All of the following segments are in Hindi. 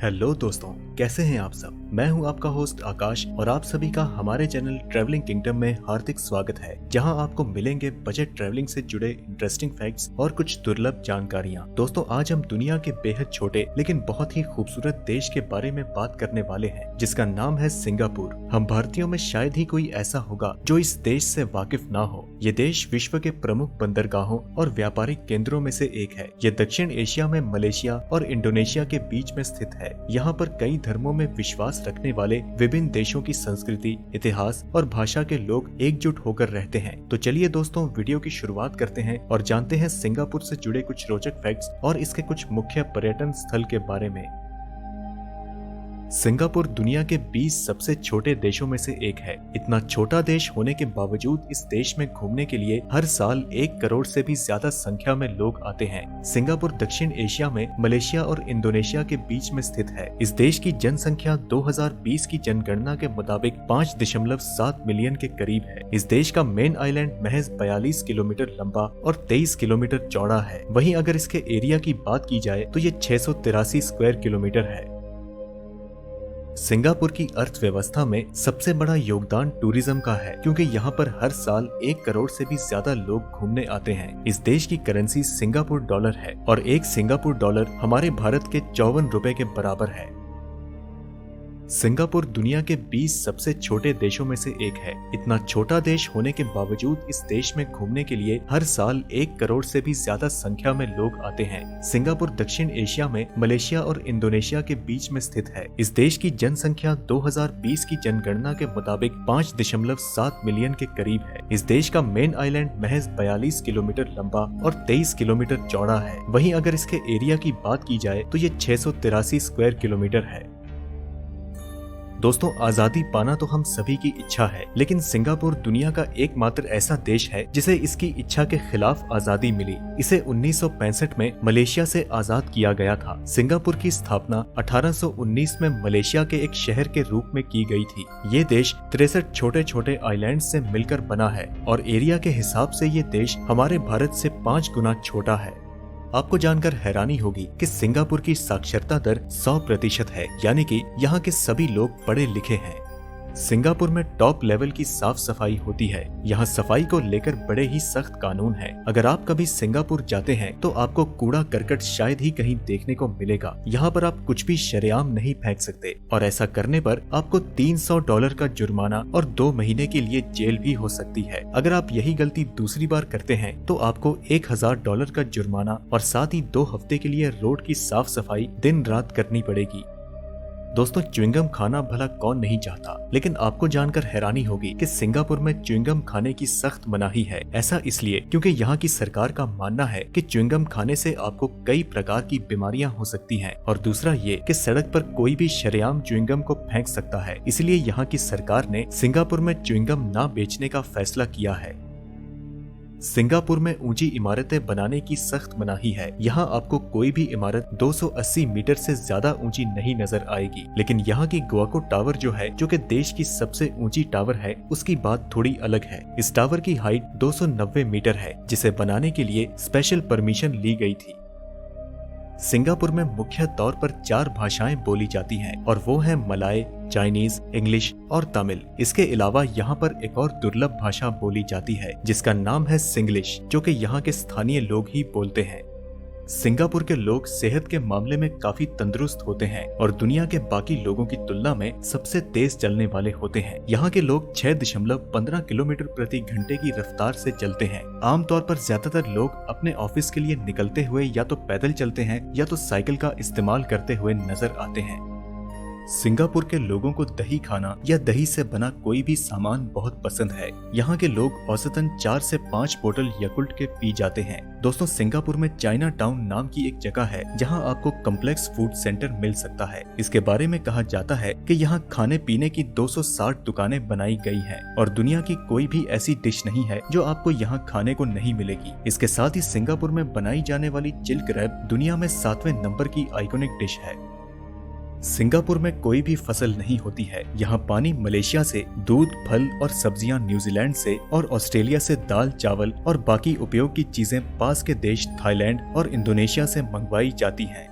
हेलो दोस्तों, कैसे हैं आप सब। मैं हूं आपका होस्ट आकाश और आप सभी का हमारे चैनल ट्रैवलिंग किंगडम में हार्दिक स्वागत है, जहां आपको मिलेंगे बजट ट्रैवलिंग से जुड़े इंटरेस्टिंग फैक्ट्स और कुछ दुर्लभ जानकारियां। दोस्तों, आज हम दुनिया के बेहद छोटे लेकिन बहुत ही खूबसूरत देश के बारे में बात करने वाले हैं, जिसका नाम है सिंगापुर। हम भारतीयों में शायद ही कोई ऐसा होगा जो इस देश से वाकिफ ना हो। ये देश विश्व के प्रमुख बंदरगाहों और व्यापारिक केंद्रों में से एक है। ये दक्षिण एशिया में मलेशिया और इंडोनेशिया के बीच में स्थित है। यहाँ पर कई धर्मों में विश्वास रखने वाले विभिन्न देशों की संस्कृति, इतिहास और भाषा के लोग एकजुट होकर रहते हैं। तो चलिए दोस्तों, वीडियो की शुरुआत करते हैं और जानते हैं सिंगापुर से जुड़े कुछ रोचक फैक्ट्स और इसके कुछ मुख्य पर्यटन स्थल के बारे में। सिंगापुर दुनिया के 20 सबसे छोटे देशों में से एक है। इतना छोटा देश होने के बावजूद इस देश में घूमने के लिए हर साल 1 करोड़ से भी ज्यादा संख्या में लोग आते हैं। सिंगापुर दक्षिण एशिया में मलेशिया और इंडोनेशिया के बीच में स्थित है। इस देश की जनसंख्या 2020 की जनगणना के मुताबिक 5.7 मिलियन के करीब है। इस देश का मेन आइलैंड महज 42 किलोमीटर लंबा और 23 किलोमीटर चौड़ा है। वहीं अगर इसके एरिया की बात की जाए तो ये 683 स्क्वायर किलोमीटर है। सिंगापुर की अर्थव्यवस्था में सबसे बड़ा योगदान टूरिज्म का है, क्योंकि यहाँ पर हर साल 1 करोड़ से भी ज्यादा लोग घूमने आते हैं। इस देश की करेंसी सिंगापुर डॉलर है और 1 सिंगापुर डॉलर हमारे भारत के 54 रुपए के बराबर है। सिंगापुर दुनिया के 20 सबसे छोटे देशों में से एक है। इतना छोटा देश होने के बावजूद इस देश में घूमने के लिए हर साल 1 करोड़ से भी ज्यादा संख्या में लोग आते हैं। सिंगापुर दक्षिण एशिया में मलेशिया और इंडोनेशिया के बीच में स्थित है। इस देश की जनसंख्या 2020 की जनगणना के मुताबिक 5.7 मिलियन के करीब है। इस देश का मेन आइलैंड महज 42 किलोमीटर लंबा और 23 किलोमीटर चौड़ा है। वहीं अगर इसके एरिया की बात की जाए तो ये 683 स्क्वायर किलोमीटर है। दोस्तों, आजादी पाना तो हम सभी की इच्छा है, लेकिन सिंगापुर दुनिया का एकमात्र ऐसा देश है जिसे इसकी इच्छा के खिलाफ आजादी मिली। इसे 1965 में मलेशिया से आजाद किया गया था। सिंगापुर की स्थापना 1819 में मलेशिया के एक शहर के रूप में की गई थी। ये देश 63 छोटे छोटे आइलैंड से मिलकर बना है और एरिया के हिसाब से ये देश हमारे भारत से 5 गुना छोटा है। आपको जानकर हैरानी होगी कि सिंगापुर की साक्षरता दर 100% है, यानी कि यहाँ के सभी लोग पढ़े लिखे हैं। सिंगापुर में टॉप लेवल की साफ सफाई होती है। यहाँ सफाई को लेकर बड़े ही सख्त कानून हैं। अगर आप कभी सिंगापुर जाते हैं तो आपको कूड़ा करकट शायद ही कहीं देखने को मिलेगा। यहाँ पर आप कुछ भी शरेआम नहीं फेंक सकते और ऐसा करने पर आपको $300 का जुर्माना और 2 महीने के लिए जेल भी हो सकती है। अगर आप यही गलती दूसरी बार करते हैं तो आपको $1000 का जुर्माना और साथ ही 2 हफ्ते के लिए रोड की साफ सफाई दिन रात करनी पड़ेगी। दोस्तों, च्युइंगम खाना भला कौन नहीं चाहता, लेकिन आपको जानकर हैरानी होगी कि सिंगापुर में च्युइंगम खाने की सख्त मनाही है। ऐसा इसलिए क्योंकि यहाँ की सरकार का मानना है कि च्युइंगम खाने से आपको कई प्रकार की बीमारियां हो सकती हैं, और दूसरा ये कि सड़क पर कोई भी शरेआम च्युइंगम को फेंक सकता है। इसलिए यहाँ की सरकार ने सिंगापुर में च्युइंगम ना बेचने का फैसला किया है। सिंगापुर में ऊंची इमारतें बनाने की सख्त मनाही है। यहाँ आपको कोई भी इमारत 280 मीटर से ज्यादा ऊंची नहीं नजर आएगी, लेकिन यहाँ की गुआको टावर जो है, जो कि देश की सबसे ऊंची टावर है, उसकी बात थोड़ी अलग है। इस टावर की हाइट 290 मीटर है, जिसे बनाने के लिए स्पेशल परमिशन ली गई थी। सिंगापुर में मुख्य तौर पर 4 भाषाएं बोली जाती हैं, और वो हैं मलाय, चाइनीज, इंग्लिश और तमिल। इसके अलावा यहाँ पर एक और दुर्लभ भाषा बोली जाती है, जिसका नाम है सिंग्लिश, जो कि यहाँ के स्थानीय लोग ही बोलते हैं। सिंगापुर के लोग सेहत के मामले में काफी तंदुरुस्त होते हैं और दुनिया के बाकी लोगों की तुलना में सबसे तेज चलने वाले होते हैं। यहाँ के लोग 6.15 किलोमीटर प्रति घंटे की रफ्तार से चलते हैं। आमतौर पर ज्यादातर लोग अपने ऑफिस के लिए निकलते हुए या तो पैदल चलते हैं या तो साइकिल का इस्तेमाल करते हुए नजर आते हैं। सिंगापुर के लोगों को दही खाना या दही से बना कोई भी सामान बहुत पसंद है। यहाँ के लोग औसतन 4 से 5 बोतल याकुल्ट के पी जाते हैं। दोस्तों, सिंगापुर में चाइना टाउन नाम की एक जगह है, जहाँ आपको कम्प्लेक्स फूड सेंटर मिल सकता है। इसके बारे में कहा जाता है कि यहाँ खाने पीने की 260 दुकानें बनाई गई हैं और दुनिया की कोई भी ऐसी डिश नहीं है जो आपको यहाँ खाने को नहीं मिलेगी। इसके साथ ही सिंगापुर में बनाई जाने वाली चिल क्रैब दुनिया में 7वें नंबर की आइकॉनिक डिश है। सिंगापुर में कोई भी फसल नहीं होती है। यहाँ पानी मलेशिया से, दूध, फल और सब्जियां न्यूजीलैंड से और ऑस्ट्रेलिया से दाल, चावल और बाकी उपयोग की चीजें पास के देश थाईलैंड और इंडोनेशिया से मंगवाई जाती हैं।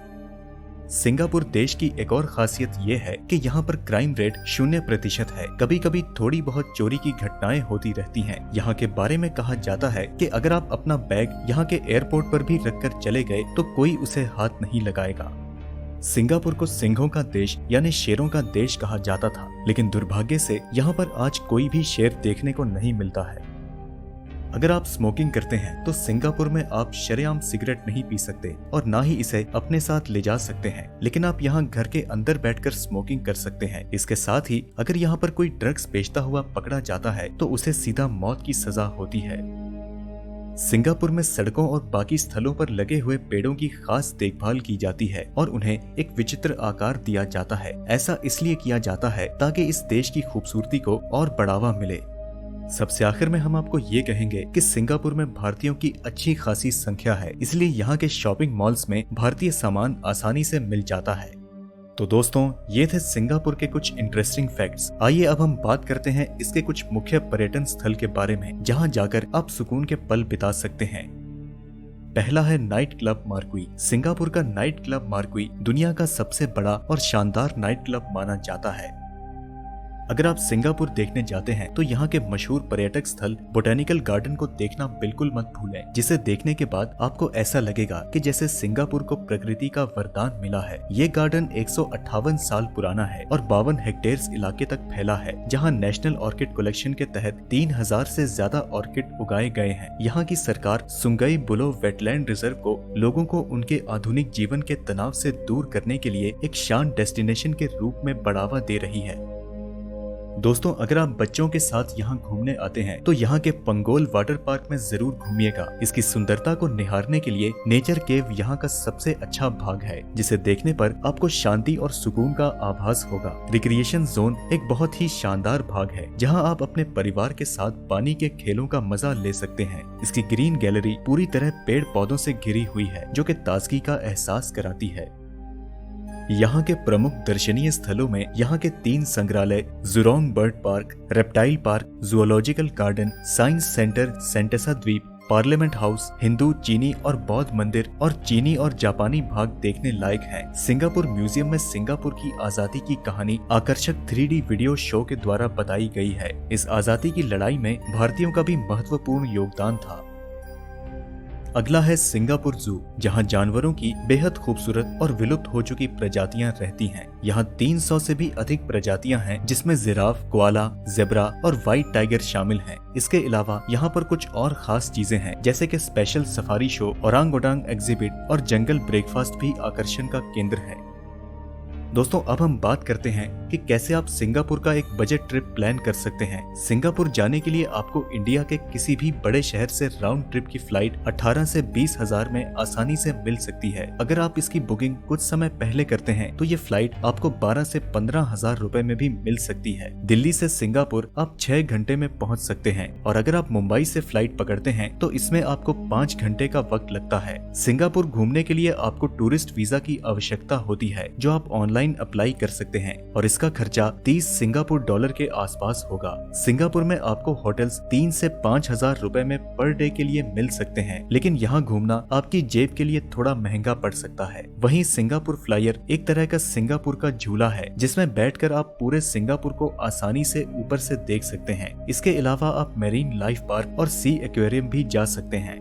सिंगापुर देश की एक और खासियत ये है कि यहाँ पर क्राइम रेट 0% है। कभी कभी थोड़ी बहुत चोरी की घटनाएं होती रहती हैं। यहाँ के बारे में कहा जाता है कि अगर आप अपना बैग यहाँ के एयरपोर्ट पर भी रखकर चले गए तो कोई उसे हाथ नहीं लगाएगा। सिंगापुर को सिंहों का देश यानी शेरों का देश कहा जाता था, लेकिन दुर्भाग्य से यहाँ पर आज कोई भी शेर देखने को नहीं मिलता है। अगर आप स्मोकिंग करते हैं तो सिंगापुर में आप शरेआम सिगरेट नहीं पी सकते और ना ही इसे अपने साथ ले जा सकते हैं, लेकिन आप यहाँ घर के अंदर बैठकर स्मोकिंग कर सकते हैं। इसके साथ ही अगर यहाँ पर कोई ड्रग्स बेचता हुआ पकड़ा जाता है तो उसे सीधा मौत की सजा होती है। सिंगापुर में सड़कों और बाकी स्थलों पर लगे हुए पेड़ों की खास देखभाल की जाती है और उन्हें एक विचित्र आकार दिया जाता है। ऐसा इसलिए किया जाता है ताकि इस देश की खूबसूरती को और बढ़ावा मिले। सबसे आखिर में हम आपको ये कहेंगे कि सिंगापुर में भारतीयों की अच्छी खासी संख्या है, इसलिए यहाँ के शॉपिंग मॉल्स में भारतीय सामान आसानी से मिल जाता है। तो दोस्तों, ये थे सिंगापुर के कुछ इंटरेस्टिंग फैक्ट्स। आइए अब हम बात करते हैं इसके कुछ मुख्य पर्यटन स्थल के बारे में, जहाँ जाकर आप सुकून के पल बिता सकते हैं। पहला है नाइट क्लब मार्क्वी। सिंगापुर का नाइट क्लब मार्क्वी दुनिया का सबसे बड़ा और शानदार नाइट क्लब माना जाता है। अगर आप सिंगापुर देखने जाते हैं तो यहाँ के मशहूर पर्यटक स्थल बोटेनिकल गार्डन को देखना बिल्कुल मत भूलें, जिसे देखने के बाद आपको ऐसा लगेगा कि जैसे सिंगापुर को प्रकृति का वरदान मिला है। ये गार्डन 158 साल पुराना है और 52 हेक्टेयर इलाके तक फैला है, जहाँ नेशनल ऑर्किड कलेक्शन के तहत 3000 से ज्यादा ऑर्किड उगाए गए हैं। यहाँ की सरकार सुंगई बुलो वेटलैंड रिजर्व को लोगों को उनके आधुनिक जीवन के तनाव से दूर करने के लिए एक शांत डेस्टिनेशन के रूप में बढ़ावा दे रही है। दोस्तों, अगर आप बच्चों के साथ यहाँ घूमने आते हैं तो यहाँ के पंगोल वाटर पार्क में जरूर घूमिएगा। इसकी सुंदरता को निहारने के लिए नेचर केव यहाँ का सबसे अच्छा भाग है, जिसे देखने पर आपको शांति और सुकून का आभास होगा। रिक्रिएशन जोन एक बहुत ही शानदार भाग है, जहाँ आप अपने परिवार के साथ पानी के खेलों का मजा ले सकते हैं। इसकी ग्रीन गैलरी पूरी तरह पेड़ पौधों से घिरी हुई है, जो कि ताजगी का एहसास कराती है। यहाँ के प्रमुख दर्शनीय स्थलों में यहाँ के 3 संग्रहालय, Zhurong bird park, reptile park, zoological garden, science centre, Sentosa द्वीप, पार्लियामेंट हाउस, हिंदू, चीनी और बौद्ध मंदिर और चीनी और जापानी भाग देखने लायक हैं। सिंगापुर म्यूजियम में सिंगापुर की आजादी की कहानी आकर्षक 3D वीडियो शो के द्वारा बताई गई है। इस आजादी की लड़ाई में भारतीयों का भी महत्वपूर्ण योगदान था। अगला है सिंगापुर जू, जहां जानवरों की बेहद खूबसूरत और विलुप्त हो चुकी प्रजातियां रहती हैं। यहाँ 300 से भी अधिक प्रजातियां हैं, जिसमें जिराफ, कोआला, जेब्रा और व्हाइट टाइगर शामिल हैं। इसके अलावा यहाँ पर कुछ और खास चीजें हैं, जैसे कि स्पेशल सफारी शो, ओरांग-ओटांग एग्जिबिट और जंगल ब्रेकफास्ट भी आकर्षण का केंद्र है। दोस्तों, अब हम बात करते हैं कि कैसे आप सिंगापुर का एक बजट ट्रिप प्लान कर सकते हैं। सिंगापुर जाने के लिए आपको इंडिया के किसी भी बड़े शहर से राउंड ट्रिप की फ्लाइट 18 से 20 हजार में आसानी से मिल सकती है। अगर आप इसकी बुकिंग कुछ समय पहले करते हैं तो ये फ्लाइट आपको 12 से 15 हजार रुपए में भी मिल सकती है। दिल्ली से सिंगापुर आप 6 घंटे में पहुंच सकते हैं और अगर आप मुंबई से फ्लाइट पकड़ते हैं तो इसमें आपको 5 घंटे का वक्त लगता है। सिंगापुर घूमने के लिए आपको टूरिस्ट वीजा की आवश्यकता होती है, जो आप ऑनलाइन अप्लाई कर सकते हैं और इसका खर्चा 30 सिंगापुर डॉलर के आसपास होगा। सिंगापुर में आपको होटल्स 3 से 5 हजार रुपए में पर डे के लिए मिल सकते हैं, लेकिन यहाँ घूमना आपकी जेब के लिए थोड़ा महंगा पड़ सकता है। वहीं सिंगापुर फ्लायर एक तरह का सिंगापुर का झूला है, जिसमें बैठकर आप पूरे सिंगापुर को आसानी से ऊपर से देख सकते हैं। इसके अलावा आप मेरीन लाइफ पार्क और सी एक्वेरियम भी जा सकते हैं।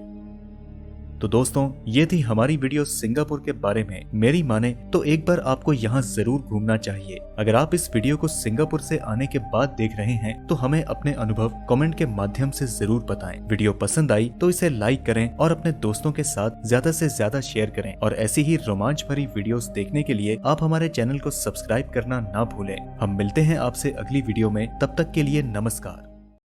तो दोस्तों, ये थी हमारी वीडियो सिंगापुर के बारे में। मेरी माने तो एक बार आपको यहाँ जरूर घूमना चाहिए। अगर आप इस वीडियो को सिंगापुर से आने के बाद देख रहे हैं तो हमें अपने अनुभव कमेंट के माध्यम से जरूर बताएं। वीडियो पसंद आई तो इसे लाइक करें और अपने दोस्तों के साथ ज्यादा से ज्यादा शेयर करें। और ऐसी ही रोमांच भरी वीडियोस देखने के लिए आप हमारे चैनल को सब्सक्राइब करना ना भूलें। हम मिलते हैं आपसे अगली वीडियो में, तब तक के लिए नमस्कार।